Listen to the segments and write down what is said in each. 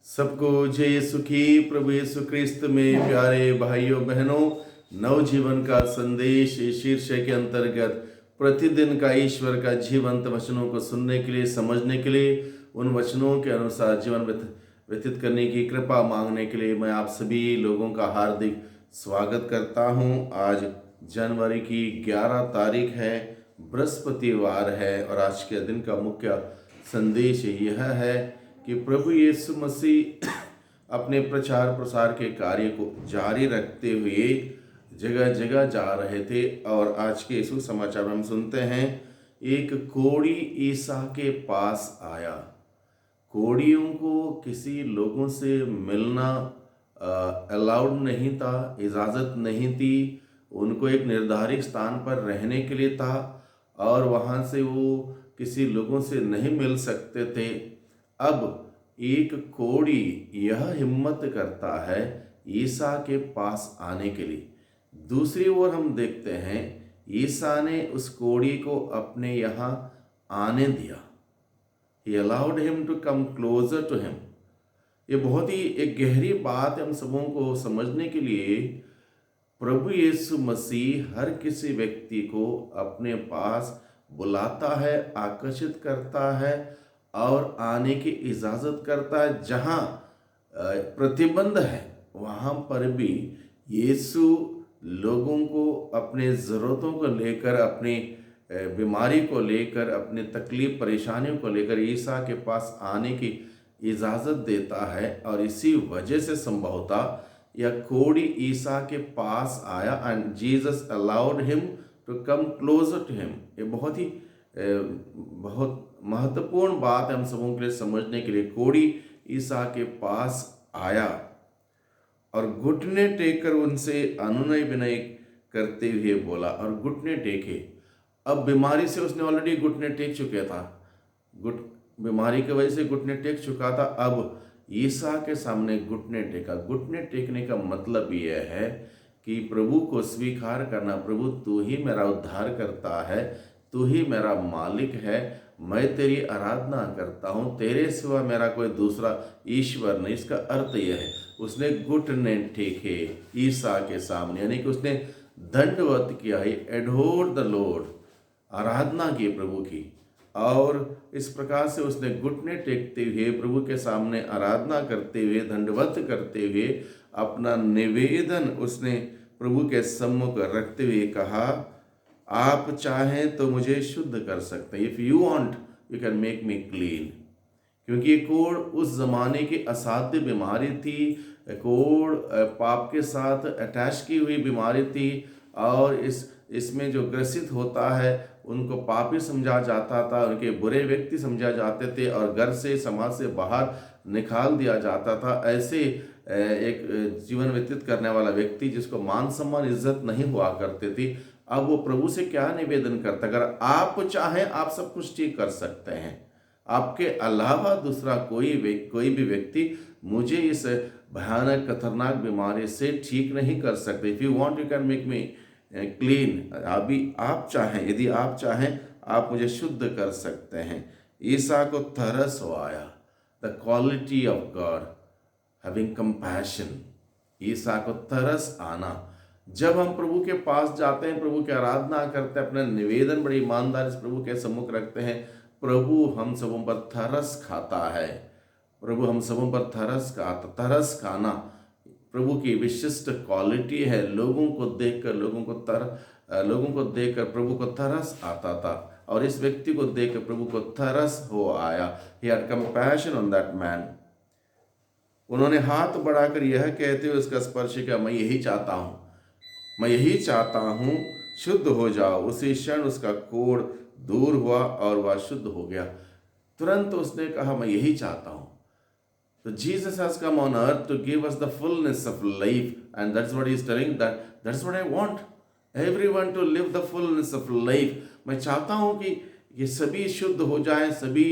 सबको जय यीशु की। प्रभु यीशु क्रिस्त में प्यारे भाइयों बहनों, नवजीवन का संदेश इस शीर्षक के अंतर्गत प्रतिदिन का ईश्वर का जीवंत वचनों को सुनने के लिए, समझने के लिए, उन वचनों के अनुसार जीवन व्यतीत करने की कृपा मांगने के लिए मैं आप सभी लोगों का हार्दिक स्वागत करता हूं। आज जनवरी की 11 तारीख है, बृहस्पतिवार है और आज के दिन का मुख्य संदेश यह है कि प्रभु यीशु मसीह अपने प्रचार प्रसार के कार्य को जारी रखते हुए जगह जगह जा रहे थे। और आज के यीशु समाचार में हम सुनते हैं, एक कोढ़ी ईसा के पास आया। कोढ़ियों को किसी लोगों से मिलना अलाउड नहीं था, इजाज़त नहीं थी। उनको एक निर्धारित स्थान पर रहने के लिए था और वहाँ से वो किसी लोगों से नहीं मिल सकते थे। अब एक कोढ़ी यह हिम्मत करता है ईसा के पास आने के लिए। दूसरी ओर हम देखते हैं, ईसा ने उस कोढ़ी को अपने यहाँ आने दिया। He allowed him to come closer to him। ये बहुत ही एक गहरी बात है हम सबों को समझने के लिए। प्रभु यीशु मसीह हर किसी व्यक्ति को अपने पास बुलाता है, आकर्षित करता है और आने की इजाज़त करता है। जहाँ प्रतिबंध है वहाँ पर भी यीशु लोगों को अपने ज़रूरतों को लेकर, अपनी बीमारी को लेकर, अपने तकलीफ परेशानियों को लेकर ईसा के पास आने की इजाज़त देता है। और इसी वजह से संभवतः यह कोढ़ी ईसा के पास आया and Jesus allowed him to come closer to him. ये बहुत महत्वपूर्ण बात है हम सबों के लिए समझने के लिए। कोढ़ी ईसा के पास आया और घुटने टेक कर उनसे अनुनय विनय करते हुए बोला, और घुटने टेके। अब बीमारी से उसने ऑलरेडी घुटने टेक चुके था, बीमारी की वजह से घुटने टेक चुका था। अब ईसा के सामने घुटने टेका। घुटने टेकने का मतलब यह है कि प्रभु को स्वीकार करना, प्रभु तू ही मेरा उद्धार करता है, तू ही मेरा मालिक है, मैं तेरी आराधना करता हूँ, तेरे सिवा मेरा कोई दूसरा ईश्वर नहीं। इसका अर्थ यह है उसने घुटने टेके ईसा के सामने, यानी कि उसने दंडवत किया है, एडोर द लॉर्ड, आराधना की प्रभु की। और इस प्रकार से उसने घुटने टेकते हुए प्रभु के सामने आराधना करते हुए, दंडवत करते हुए अपना निवेदन उसने प्रभु के सम्मुख रखते हुए कहा, आप चाहें तो मुझे शुद्ध कर सकते हैं। If you want you can make me clean. क्योंकि ये कोढ़ उस ज़माने की असाध्य बीमारी थी। कोढ़ पाप के साथ अटैच की हुई बीमारी थी और इसमें जो ग्रसित होता है उनको पापी समझा जाता था, उनके बुरे व्यक्ति समझा जाते थे और घर से, समाज से बाहर निकाल दिया जाता था। ऐसे एक जीवन व्यतीत करने वाला व्यक्ति जिसको मान सम्मान इज्जत नहीं हुआ करते थी, अब वो प्रभु से क्या निवेदन करता, अगर आप चाहें आप सब कुछ ठीक कर सकते हैं, आपके अलावा दूसरा कोई भी व्यक्ति मुझे इस भयानक खतरनाक बीमारी से ठीक नहीं कर सकते। If you want you can make me clean. अभी आप चाहें, यदि आप चाहें आप मुझे शुद्ध कर सकते हैं। ईसा को तरस हो आया, the quality of god, having compassion. Isa को तरस आना। जब हम प्रभु के पास जाते हैं, प्रभु की आराधना करते हैं, अपना निवेदन बड़ी ईमानदारी से प्रभु के सम्मुख रखते हैं, प्रभु हम सबों पर तरस खाता है। प्रभु हम सबों पर तरस खाना प्रभु की विशिष्ट क्वालिटी है। लोगों को देखकर प्रभु को तरस आता था और इस व्यक्ति को देखकर प्रभु को तरस हो आया। He had compassion on that man। उन्होंने हाथ बढ़ाकर यह कहते हुए उसका स्पर्श किया, मैं यही चाहता हूँ, मैं यही चाहता हूँ, शुद्ध हो जाओ। उसी क्षण उसका कोढ़ दूर हुआ और वह शुद्ध हो गया। तुरंत उसने कहा, मैं यही चाहता हूँ। So Jesus has come on earth to give us the fullness of life, and that's what he is telling, that's what I want, everyone to live the fullness of life। मैं चाहता हूँ कि ये सभी शुद्ध हो जाएं, सभी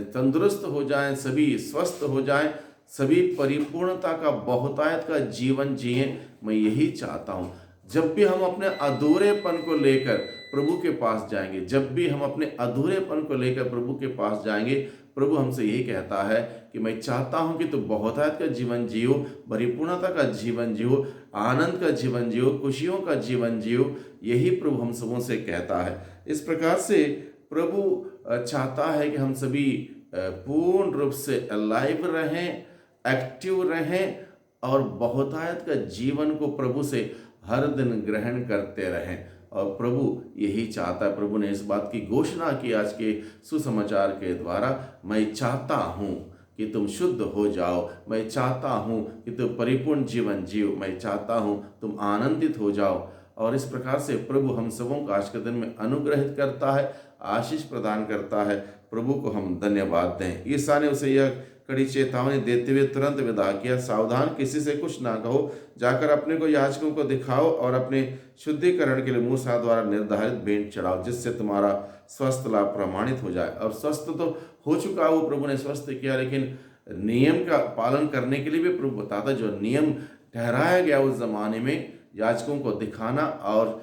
तंदुरुस्त हो जाएं, सभी स्वस्थ हो जाएं, सभी परिपूर्णता का, बहुतायत का जीवन जिएं। मैं यही चाहता हूँ। जब भी हम अपने अधूरेपन को लेकर प्रभु के पास जाएंगे, जब भी हम अपने अधूरेपन को लेकर प्रभु के पास जाएंगे, प्रभु हमसे यही कहता है कि मैं चाहता हूँ कि तुम बहुतायत का जीवन जियो, परिपूर्णता का जीवन जियो, आनंद का जीवन जियो, खुशियों का जीवन जियो। यही प्रभु हम सबों से कहता है। इस प्रकार से प्रभु चाहता है कि हम सभी पूर्ण रूप से अलाइव रहें, एक्टिव रहें और बहुतायत का जीवन को प्रभु से हर दिन ग्रहण करते रहें। और प्रभु यही चाहता है। प्रभु ने इस बात की घोषणा की आज के सुसमाचार के द्वारा, मैं चाहता हूँ कि तुम शुद्ध हो जाओ, मैं चाहता हूँ कि तुम परिपूर्ण जीवन जियो, मैं चाहता हूँ तुम आनंदित हो जाओ। और इस प्रकार से प्रभु हम सबों को आज के दिन में अनुग्रहित करता है, आशीष प्रदान करता है। प्रभु को हम धन्यवाद दें। ईसा ने उसे यह कड़ी चेतावनी देते हुए तुरंत विदा किया, सावधान, किसी से कुछ ना कहो, जाकर अपने को याजकों को दिखाओ और अपने शुद्धिकरण के लिए मूसा द्वारा निर्धारित भेंट चढ़ाओ, जिससे तुम्हारा स्वस्थ लाभ प्रमाणित हो जाए। और स्वस्थ तो हो चुका, वो प्रभु ने स्वस्थ किया, लेकिन नियम का पालन करने के लिए भी प्रभु बताता, जो नियम ठहराया गया उस जमाने में याजकों को दिखाना और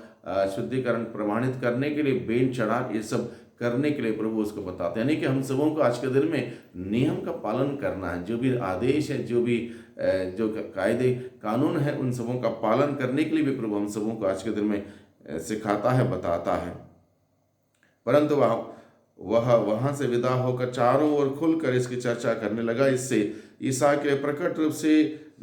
शुद्धिकरण प्रमाणित करने के लिए भेंट चढ़ा, ये सब करने के लिए प्रभु उसको बताते हैं। यानी कि हम सबों को आज के दिन में नियम का पालन करना है। जो भी आदेश है, जो कायदे कानून है, उन सबों का पालन करने के लिए भी प्रभु हम सबों को आज के दिन में सिखाता है, बताता है। परंतु वह वहाँ से विदा होकर चारों ओर खुलकर इसकी चर्चा करने लगा। इससे ईसा के प्रकट रूप से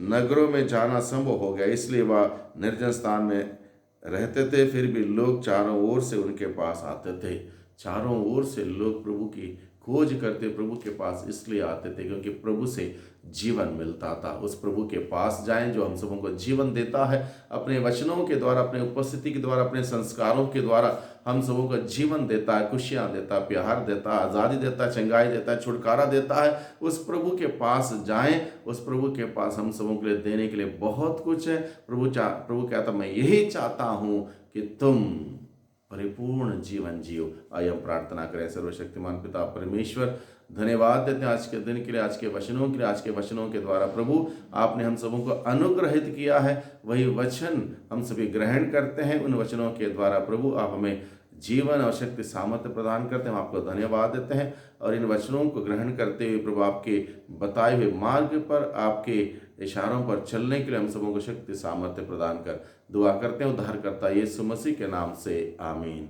नगरों में जाना संभव हो गया, इसलिए वह निर्जन स्थान में रहते थे। फिर भी लोग चारों ओर से उनके पास आते थे। चारों ओर से लोग प्रभु की खोज करते प्रभु के पास इसलिए आते थे क्योंकि प्रभु से जीवन मिलता था। उस प्रभु के पास जाएं जो हम सबों को जीवन देता है, अपने वचनों के द्वारा, अपने उपस्थिति के द्वारा, अपने संस्कारों के द्वारा हम सबों को जीवन देता है, खुशियाँ देता है, प्यार देता है, आज़ादी देता है, चंगाई देता है, छुटकारा देता है। उस प्रभु के पास जाएं। उस प्रभु के पास हम सबों के लिए देने के लिए बहुत कुछ है। प्रभु कहता, मैं यही चाहता हूँ कि तुम परिपूर्ण जीवन जियो। आइए हम प्रार्थना करें। सर्वशक्तिमान पिता परमेश्वर, धन्यवाद देते हैं आज के दिन के लिए, आज के वचनों के लिए। आज के वचनों के द्वारा प्रभु आपने हम सबों को अनुग्रहित किया है, वही वचन हम सभी ग्रहण करते हैं। उन वचनों के द्वारा प्रभु आप हमें जीवन और शक्ति सामर्थ्य प्रदान करते हैं। हम आपको धन्यवाद देते हैं और इन वचनों को ग्रहण करते हुए प्रभु आपके बताए हुए मार्ग पर, आपके इशारों पर चलने के लिए हम सबों को शक्ति सामर्थ्य प्रदान कर दुआ करते हैं। उद्धारकर्ता यीशु मसीह के नाम से, आमीन।